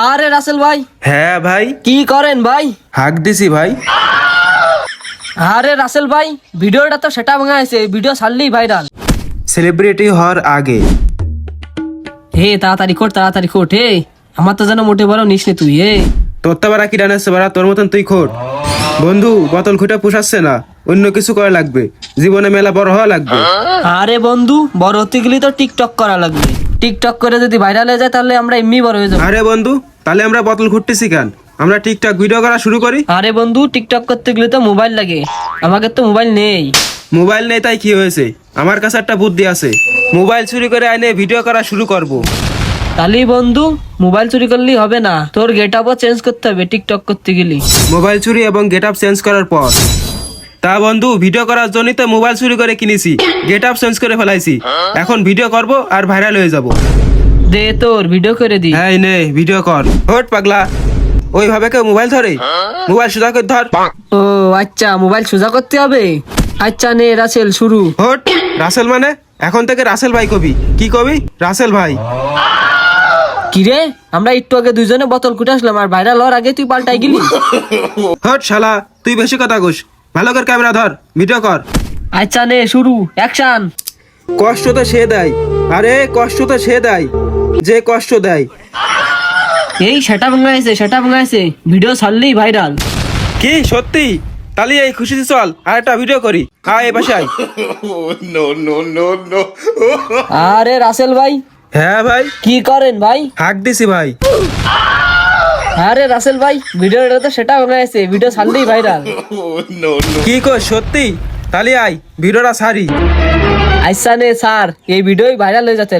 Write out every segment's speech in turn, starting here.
আরে রাসেল ভাই, হ্যাঁ ভাই, কি করেন ভাই? হাঁক দিছি ভাই। আরে রাসেল ভাই, ভিডিওটা তো সেটা ভাঙা আছে, ভিডিও ছাড়লেই ভাইরাল। সেলিব্রিটি হওয়ার আগে হে তাড়াতাড়ি খোট হে, আমার তো যেন মোটে বড় নিস নে তুই। তোর তো বারা কি ডানাচ্ছে বারা, তোর মতন তুই খোট। বন্ধু বোতল খুঁটে পোষাচ্ছে না, অন্য কিছু করা লাগবে, জীবনে মেলা বড় হওয়া লাগবে। আরে বন্ধু, বড় হতে গেলে তো টিকটক করা লাগবে। টিকটক করে যদি ভাইরাল হয়ে যায় তাহলে আমরা এমনি বড় হয়ে যাবো। আরে বন্ধু, তাহলে আমরা বোতল খুঁটতেছি কেন? আমরা টিকটক ভিডিও করা শুরু করি। আরে বন্ধু, টিকটক করতে গেলে তো মোবাইল লাগে, আমাদের তো মোবাইল নেই। মোবাইল নেই তাই কি হয়েছে, আমার কাছে একটা বুদ্ধি আছে। মোবাইল চুরি করে আইনে ভিডিও করা শুরু করব। তাহলে বন্ধু, মোবাইল চুরি করলেই হবে না, তোর গেট আপও চেঞ্জ করতে হবে টিকটক করতে গেলে। মোবাইল চুরি এবং গেট আপ চেঞ্জ করার পর তা বন্ধু, ভিডিও করার জন্যই তো মোবাইল চুরি করে কিনেছি, গেট আপ চেঞ্জ করে ফেলাইছি। এখন ভিডিও করব আর ভাইরাল হয়ে যাব। দে তোর ভিডিও করে দি। হ্যাঁ নে ভিডিও কর। হট পাগলা, ওইভাবে কেউ মোবাইল ধরে? মোবাইল সোজা করে ধর। ও আচ্ছা, মোবাইল সোজা করতে হবে। আচ্ছা নে রাসেল, শুরু। হট, রাসেল মানে? এখন থেকে রাসেল ভাই কবি। কি কবি? রাসেল ভাই। কিরে, আমরা একটু আগে দুইজনে বোতল কুটে আসলাম আর ভাইরাল হওয়ার আগে তুই পাল্টাই গেলি। হট শালা, তুই বেশি কথা কস। ভালো করে ক্যামেরা ধর, ভিডিও কর। আচ্ছা নে শুরু, অ্যাকশন। কষ্ট তো সে দেয়, আরে কষ্ট তো সে দেয় যে কষ্ট দেয়। এই সেটা ভাঙাইছে, ভিডিও ছাড়লেই ভাইরাল। কি সত্যি? তাহলে এই খুশিতে চল আর একটা ভিডিও করি। আয় এই পাশে আয়। আরে রাসেল ভাই, হ্যাঁ ভাই, কি করেন ভাই? হাঁক দিছি ভাই। আরে রাসেল ভাই, ভিডিওটা তো সেটা ভাঙাইছে, ভিডিও ছাড়লেই ভাইরাল। কি কর সত্যি? তাহলে আয় ভিডিওটা ছাড়ি। আচ্ছা নে স্যার, এই ভিডিওই ভাইরাল হয়ে যাচ্ছে।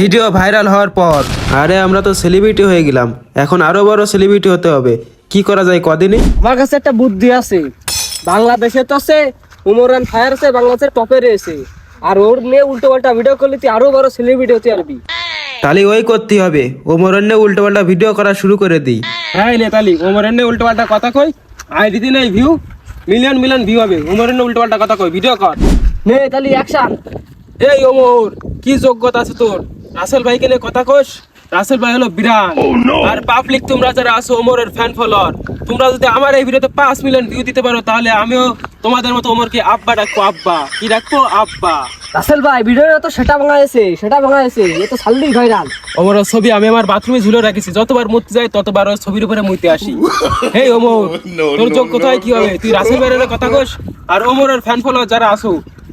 ভিডিও ভাইরাল হওয়ার পর আরে আমরা তো সেলিব্রিটি হয়ে গেলাম, এখন আরো বড় সেলিব্রিটি হতে হবে। কি করা যায় কদিনে? আমার কাছে একটা বুদ্ধি আছে। বাংলাদেশে তো আছে উমরান ফায়ার আছে, বাংলাদেশের টপে রয়েছে, আর ওর নিয়ে উল্টো পাল্টা ভিডিও করলে তুই আরো বড় সেলিব্রিটি হতে পারবি। তাহলে ওই করতে হবে, ও মরণ্যে উল্টো পাল্টা ভিডিও করা শুরু করে দিই। হ্যাঁ নে তালি ওমরেন্নে উল্টো পাল্টা কথা কই, আইডিতে নেই ভিউ, মিলিয়ন মিলিয়ন ভিউ হবে। ওমরেন্নে উল্টো পাল্টা কথা কই, ভিডিও কর। নে তাহলে অ্যাকশন। এই ওমর, কি যোগ্যতা আছে তোর? রাসেল ভাইকে নিয়ে কথা কস। রাসেল ভাই হলো বিরাট, আর পাবলিক তোমরা যারা আছো ওমরের ফ্যান ফলোয়ার, তোমরা যদি আমার এই ভিডিওতে 5 মিলিয়ন ভিউ দিতে পারো তাহলে আমিও তোমাদের মতো ওমরকে আব্বা ডাকবো। আব্বা কি ডাকবো? আব্বা। রাসেল ভাই, ভিডিওটা তো সেটা ভাঙাইছে, এ তো ছাড়লেই ভাইরাল। ওমরের ছবি আমি আমার বাথরুমে ঝুলে রাখেছি, যতবার মুততে যাই ততবার ওই ছবির উপরে মুইতে আসি। হেই ওমর, তোর যোগ্যতায় কি হবে? তুই রাসেল ভাইয়ের কথা কস, আর ওমরের ফ্যান ফলোয়ার যারা আছো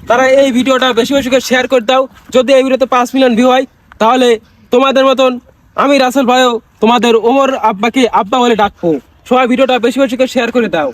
তারা এই ভিডিওটা বেশি বেশি করে শেয়ার করে দাও। যদি এই ভিডিওতে 5 মিলিয়ন ভিউ হয় তাহলে তোমাদের মতন আমি রাসেল ভাইও তোমাদের ওমর আব্বাকে আব্বা বলে ডাকবো। সবাই ভিডিওটা বেশি বেশি করে শেয়ার করে দাও।